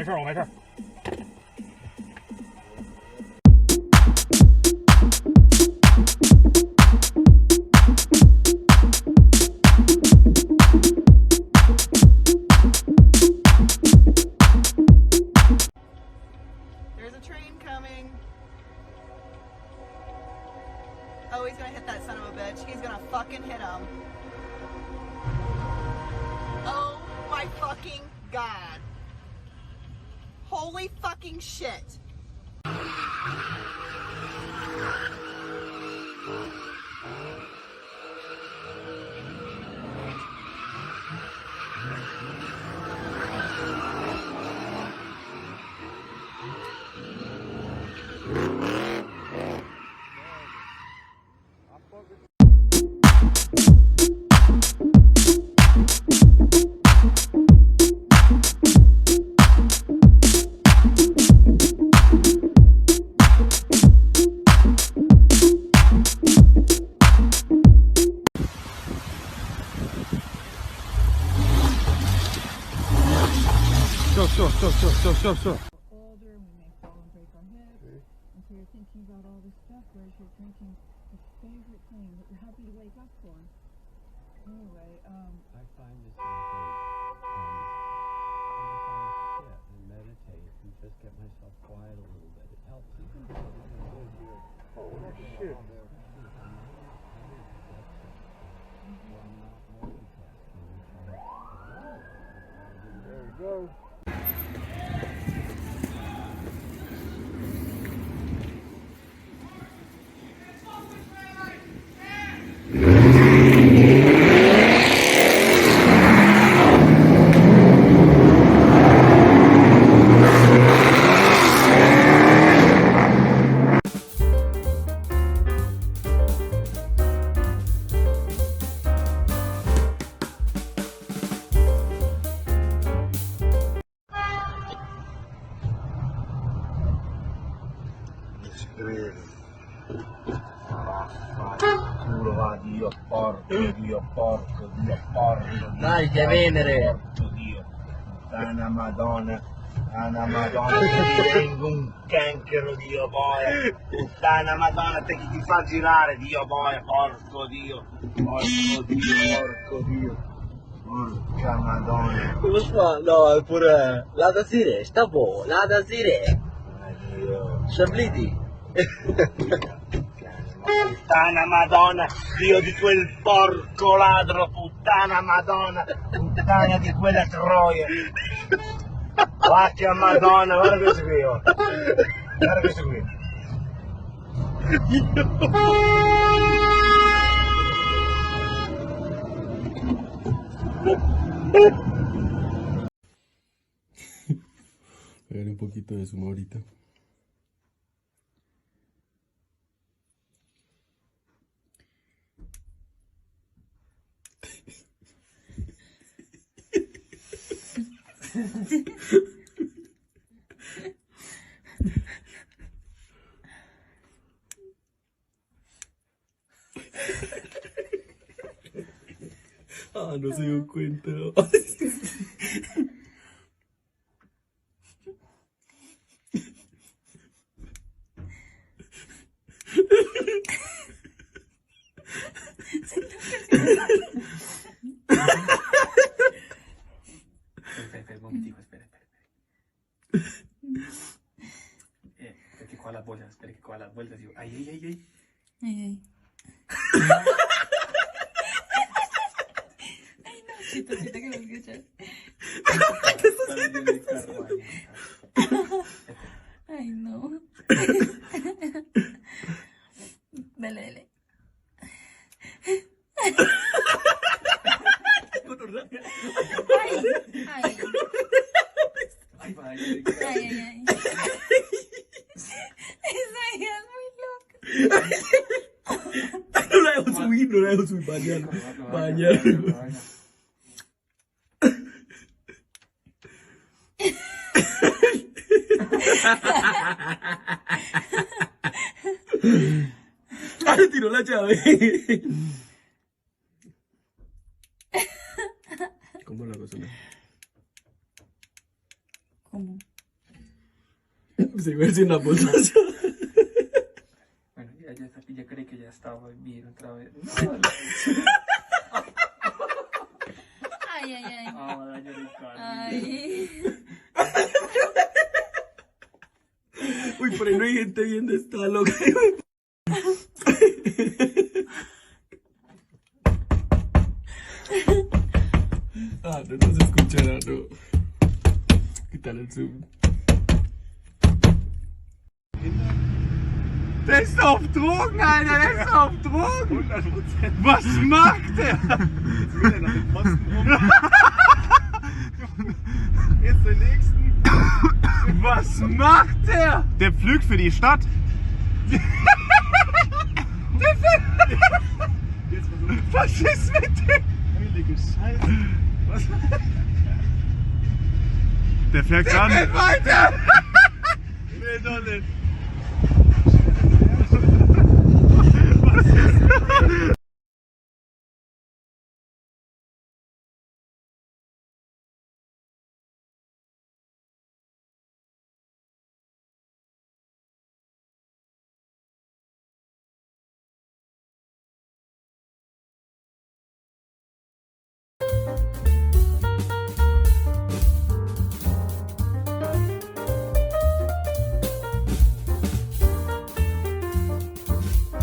事，我没事。There's a train coming. Oh, he's gonna hit that son of a bitch. He's gonna fucking hit him. Oh my fucking god. Holy fucking shit. Sure. Older, we may fall and break our hips. And so you're thinking about all this stuff, whereas you're drinking the favorite thing that you're happy to wake up for. Anyway, I find the same thing. And if I sit and meditate and just get myself quiet a little bit, it helps. You can do it. Oh, shit. There you go. Culo va Dio, porco Dio, porco Dio, porco Dio. Dai, che Venere! Porco Dio. Ana Madonna, ti vengo un canchero Dio boia. Puttana Madonna, te chi ti fa girare Dio boia, porco Dio. Porco Dio, porco Dio. Porca Madonna. Come fa? No, è pure... La da sire, sta buono, la da sire. Dio. Sabliti. Puttana Madonna, Dio di quel porco ladro, puttana Madonna, puttana di quella troia. Vacca Madonna, guarda questo qui, oh. Guarda questo qui. Ver un poquito de sumo ahorita. Ah, no se dio cuenta. Espera, un momentico, espera. Perché qua la bolla, aspetta che qua la vuelta dico, ay. Ay, no, chistosito que lo escuchas. Ay, no. Dale. Ay. Esa hija es muy loca. No la dejo subir, bañar. ¡Ah, le tiró la llave! ¿Cómo la cosa? ¿Cómo? Se iba a decir una bolsa. Bueno, ya creí que ya estaba bien otra vez. Ay, ay, ay. Ahora yo le calmo. Ay. Uy, por ahí no hay gente viendo esta loca. Ah, no se escuchará, no. Quítale el zoom. Der ist auf Drogen, Alter, der ist auf Drogen! 100%. Was macht der? Jetzt will er nach dem Posten rum. Jetzt den nächsten. Was macht der? Der pflügt für die Stadt. Was ist mit dem? Heilige Scheiße. Was? Der fährt gar nicht. Weiter! Nee, doch nicht.